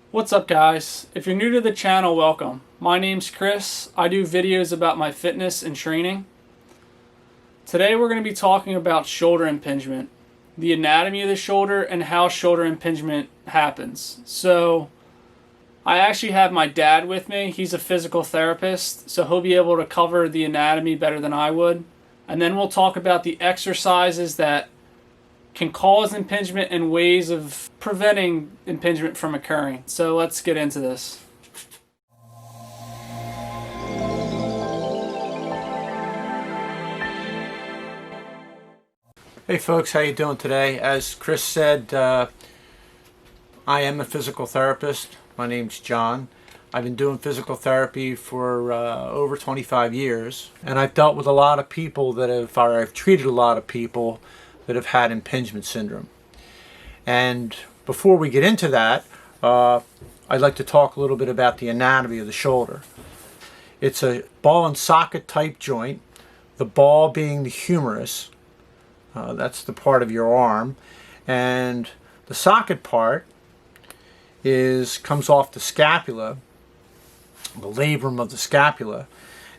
What's up guys? If you're new to the channel, welcome. My name's Chris. I do videos about my fitness and training. Today we're going to be talking about shoulder impingement, the anatomy of the shoulder, and how shoulder impingement happens. So I actually have my dad with me. He's a physical therapist, so he'll be able to cover the anatomy better than I would. And then we'll talk about the exercises that can cause impingement and ways of preventing impingement from occurring. So let's get into this. Hey folks, how you doing today? As Chris said, I am a physical therapist. My name's John. I've been doing physical therapy for over 25 years, and I've dealt with a lot of people I've treated a lot of people that have had impingement syndrome. And before we get into that, I'd like to talk a little bit about the anatomy of the shoulder. It's a ball and socket type joint, the ball being the humerus. That's the part of your arm, and the socket part comes off the scapula, the labrum of the scapula,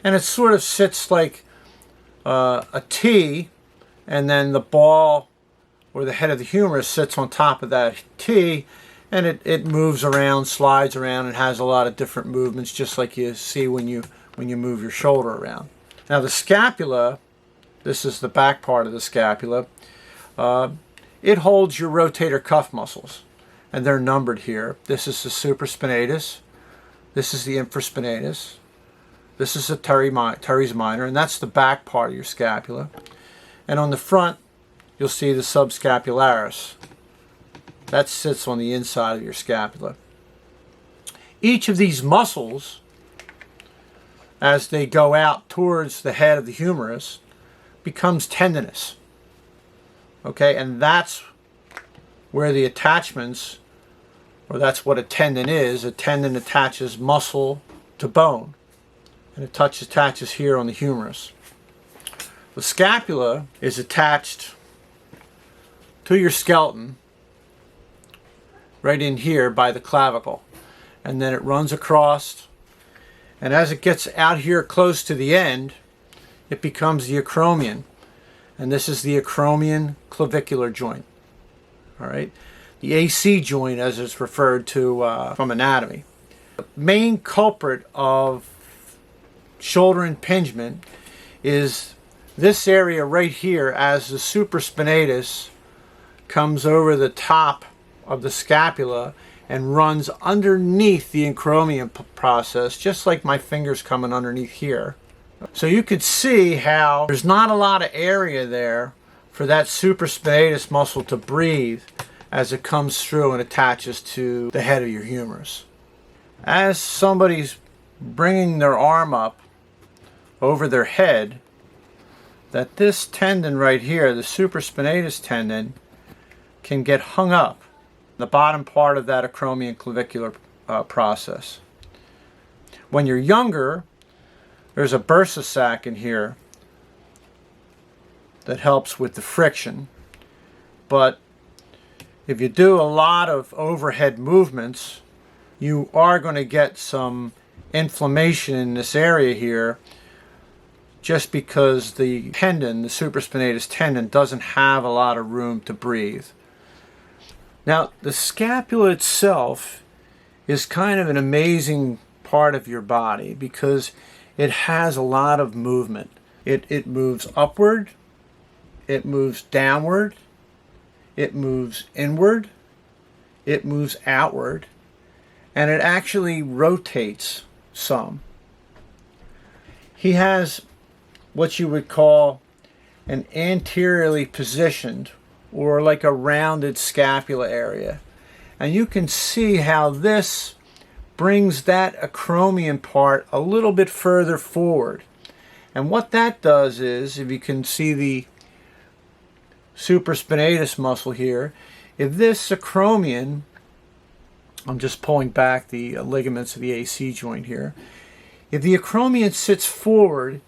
and it sort of sits like a T, and then the ball or the head of the humerus sits on top of that T, and it moves around, slides around, and has a lot of different movements, just like you see when you move your shoulder around. Now the scapula, this is the back part of the scapula, it holds your rotator cuff muscles, and they're numbered here. This is the supraspinatus, this is the infraspinatus, this is the teres minor, and that's the back part of your scapula. And on the front, you'll see the subscapularis. That sits on the inside of your scapula. Each of these muscles, as they go out towards the head of the humerus, becomes tendinous. Okay, and that's where the attachments, or that's what a tendon is. A tendon attaches muscle to bone, and it attaches here on the humerus. The scapula is attached to your skeleton right in here by the clavicle, and then it runs across, and as it gets out here close to the end, it becomes the acromion, and this is the acromion clavicular joint. All right, the AC joint, as it's referred to from anatomy. The main culprit of shoulder impingement is this area right here, as the supraspinatus comes over the top of the scapula and runs underneath the acromion process, just like my fingers coming underneath here. So you could see how there's not a lot of area there for that supraspinatus muscle to breathe as it comes through and attaches to the head of your humerus. As somebody's bringing their arm up over their head, that this tendon right here, the supraspinatus tendon, can get hung up in the bottom part of that acromion clavicular process. When you're younger, there's a bursa sac in here that helps with the friction, but if you do a lot of overhead movements, you are going to get some inflammation in this area here, just because the tendon, the supraspinatus tendon, doesn't have a lot of room to breathe. Now, the scapula itself is kind of an amazing part of your body because it has a lot of movement. It moves upward, it moves downward, it moves inward, it moves outward, and it actually rotates some. He has what you would call an anteriorly positioned, or like a rounded scapula area. And you can see how this brings that acromion part a little bit further forward. And what that does is, if you can see the supraspinatus muscle here, if this acromion, I'm just pulling back the ligaments of the AC joint here, if the acromion sits forward,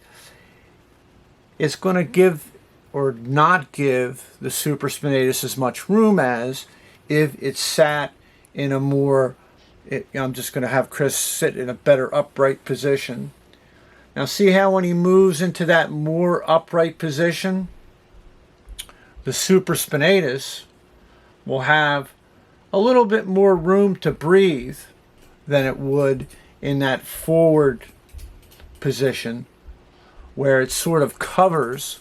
it's going to give or not give the supraspinatus as much room as if it sat in a more I'm just going to have Chris sit in a better upright position. Now see how when he moves into that more upright position, the supraspinatus will have a little bit more room to breathe than it would in that forward position, where it sort of covers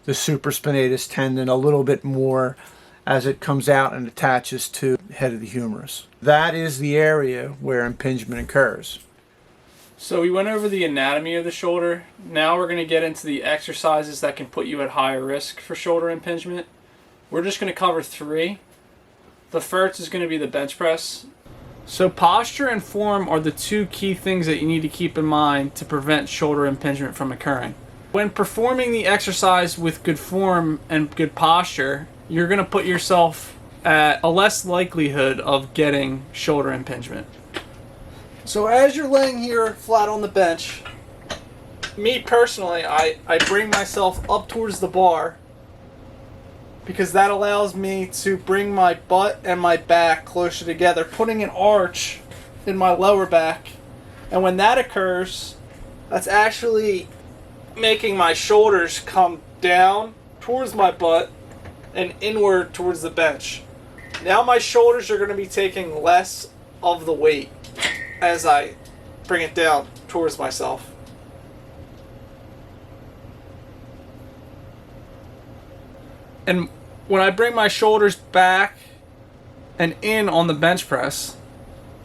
the supraspinatus tendon a little bit more as it comes out and attaches to the head of the humerus. That is the area where impingement occurs. So we went over the anatomy of the shoulder. Now we're going to get into the exercises that can put you at higher risk for shoulder impingement. We're just going to cover 3. The first is going to be the bench press. So posture and form are the 2 key things that you need to keep in mind to prevent shoulder impingement from occurring. When performing the exercise with good form and good posture, you're going to put yourself at a less likelihood of getting shoulder impingement. So as you're laying here flat on the bench, me personally, I bring myself up towards the bar because that allows me to bring my butt and my back closer together, putting an arch in my lower back. And when that occurs, that's actually making my shoulders come down towards my butt and inward towards the bench. Now my shoulders are going to be taking less of the weight as I bring it down towards myself. And when I bring my shoulders back and in on the bench press,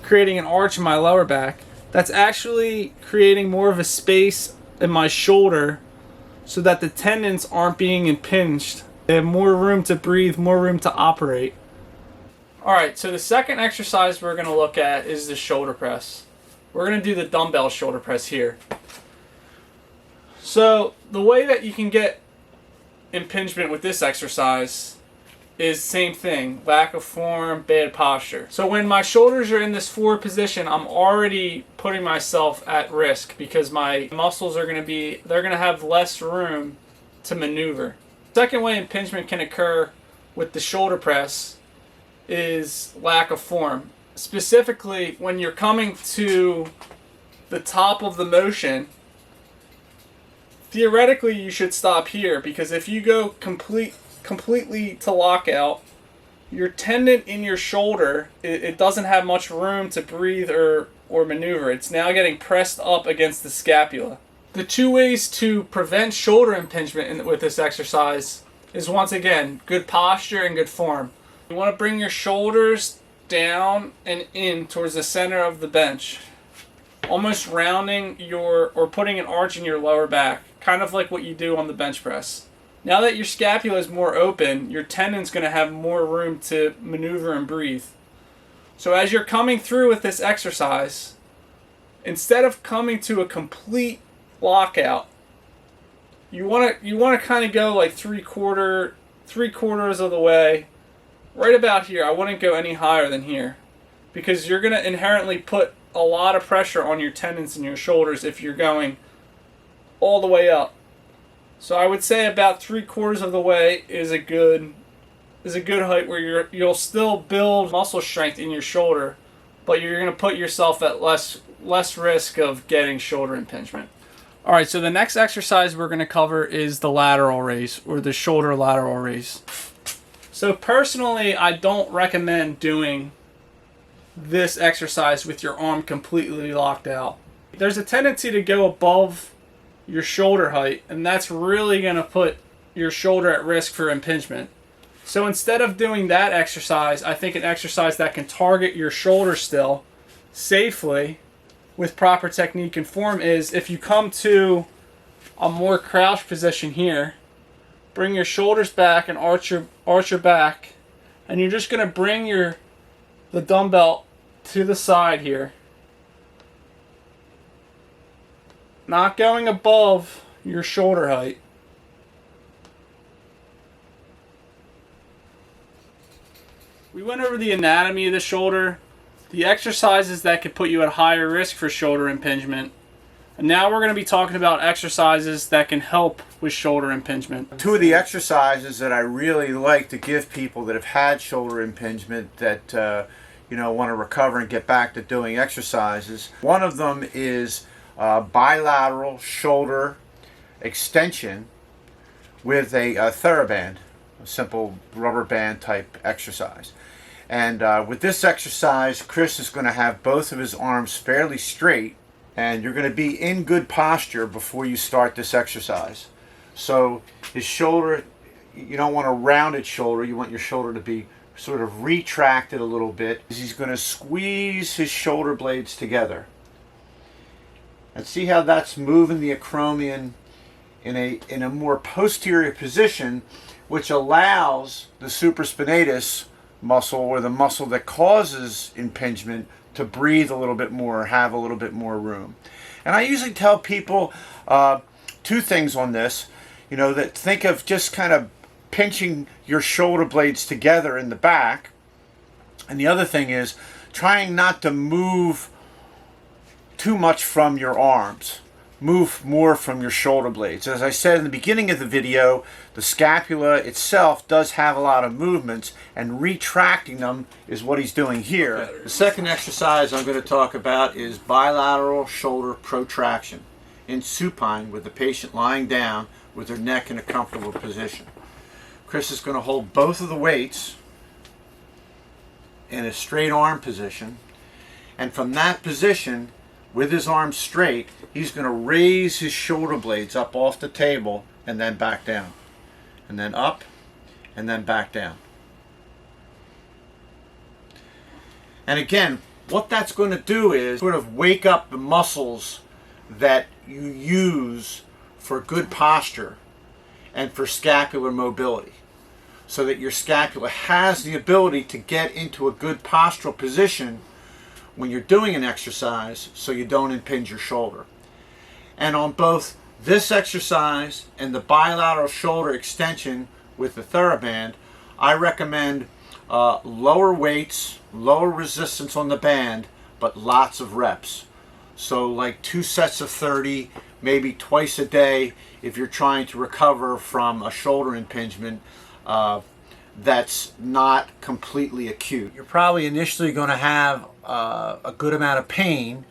creating an arch in my lower back, that's actually creating more of a space in my shoulder so that the tendons aren't being impinged. They have more room to breathe, more room to operate. Alright, so the second exercise we're going to look at is the shoulder press. We're going to do the dumbbell shoulder press here. So the way that you can get impingement with this exercise is same thing, lack of form, bad posture. So when my shoulders are in this forward position, I'm already putting myself at risk because my muscles are going to have less room to maneuver. Second way impingement can occur with the shoulder press is lack of form. Specifically, when you're coming to the top of the motion, theoretically you should stop here, because if you go completely to lockout, your tendon in your shoulder, it doesn't have much room to breathe or maneuver. It's now getting pressed up against the scapula. The 2 ways to prevent shoulder impingement with this exercise is, once again, good posture and good form. You want to bring your shoulders down and in towards the center of the bench, almost rounding or putting an arch in your lower back, kind of like what you do on the bench press. Now that your scapula is more open, your tendon's going to have more room to maneuver and breathe. So as you're coming through with this exercise, instead of coming to a complete lockout, you want to kind of go like three quarters of the way, right about here. I wouldn't go any higher than here, because you're going to inherently put a lot of pressure on your tendons in your shoulders if you're going all the way up. So I would say about 3/4 of the way is a good height where you'll still build muscle strength in your shoulder, but you're going to put yourself at less risk of getting shoulder impingement. All right, so the next exercise we're going to cover is the lateral raise, or the shoulder lateral raise. So personally, I don't recommend doing this exercise with your arm completely locked out. There's a tendency to go above your shoulder height, and that's really going to put your shoulder at risk for impingement. So instead of doing that exercise, I think an exercise that can target your shoulder still safely with proper technique and form is, if you come to a more crouched position here, bring your shoulders back and arch your back, and you're just going to bring the dumbbell to the side here, not going above your shoulder height. We went over the anatomy of the shoulder, the exercises that could put you at higher risk for shoulder impingement, and now we're going to be talking about exercises that can help with shoulder impingement. 2 of the exercises that I really like to give people that have had shoulder impingement that want to recover and get back to doing exercises. One of them is bilateral shoulder extension with a TheraBand, a simple rubber band type exercise. And with this exercise, Chris is going to have both of his arms fairly straight, and you're going to be in good posture before you start this exercise. So his shoulder, you don't want a rounded shoulder, you want your shoulder to be sort of retracted a little bit. He's going to squeeze his shoulder blades together. And see how that's moving the acromion in a more posterior position, which allows the supraspinatus muscle, or the muscle that causes impingement, to breathe a little bit more, have a little bit more room. And I usually tell people two things on this, that think of just kind of pinching your shoulder blades together in the back. And the other thing is trying not to move too much from your arms. Move more from your shoulder blades. As I said in the beginning of the video, the scapula itself does have a lot of movements, and retracting them is what he's doing here. The second exercise I'm going to talk about is bilateral shoulder protraction in supine, with the patient lying down with their neck in a comfortable position. Chris is going to hold both of the weights in a straight arm position, and from that position, with his arms straight, he's going to raise his shoulder blades up off the table and then back down. And then up and then back down. And again, what that's going to do is sort of wake up the muscles that you use for good posture and for scapular mobility, so that your scapula has the ability to get into a good postural position when you're doing an exercise, so you don't impinge your shoulder. And on both this exercise and the bilateral shoulder extension with the TheraBand, I recommend lower weights, lower resistance on the band, but lots of reps. So like 2 sets of 30, maybe twice a day, if you're trying to recover from a shoulder impingement that's not completely acute. You're probably initially going to have a good amount of pain,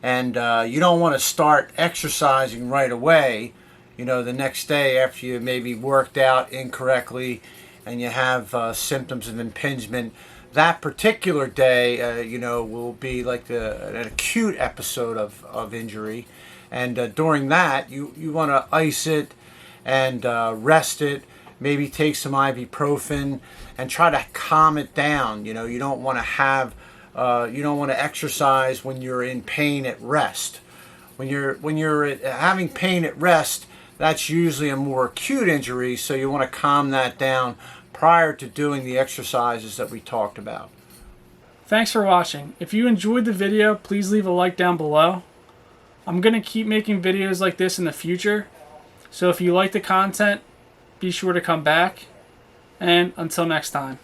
and you don't want to start exercising right away, the next day after you maybe worked out incorrectly and you have symptoms of impingement. That particular day, will be like an acute episode of injury, and during that, you want to ice it and rest it. Maybe take some ibuprofen and try to calm it down. You don't want to have, you don't want to exercise when you're in pain at rest. When you're having pain at rest, that's usually a more acute injury, so you want to calm that down prior to doing the exercises that we talked about. Thanks for watching. If you enjoyed the video, please leave a like down below. I'm going to keep making videos like this in the future, so if you like the content, be sure to come back, and until next time.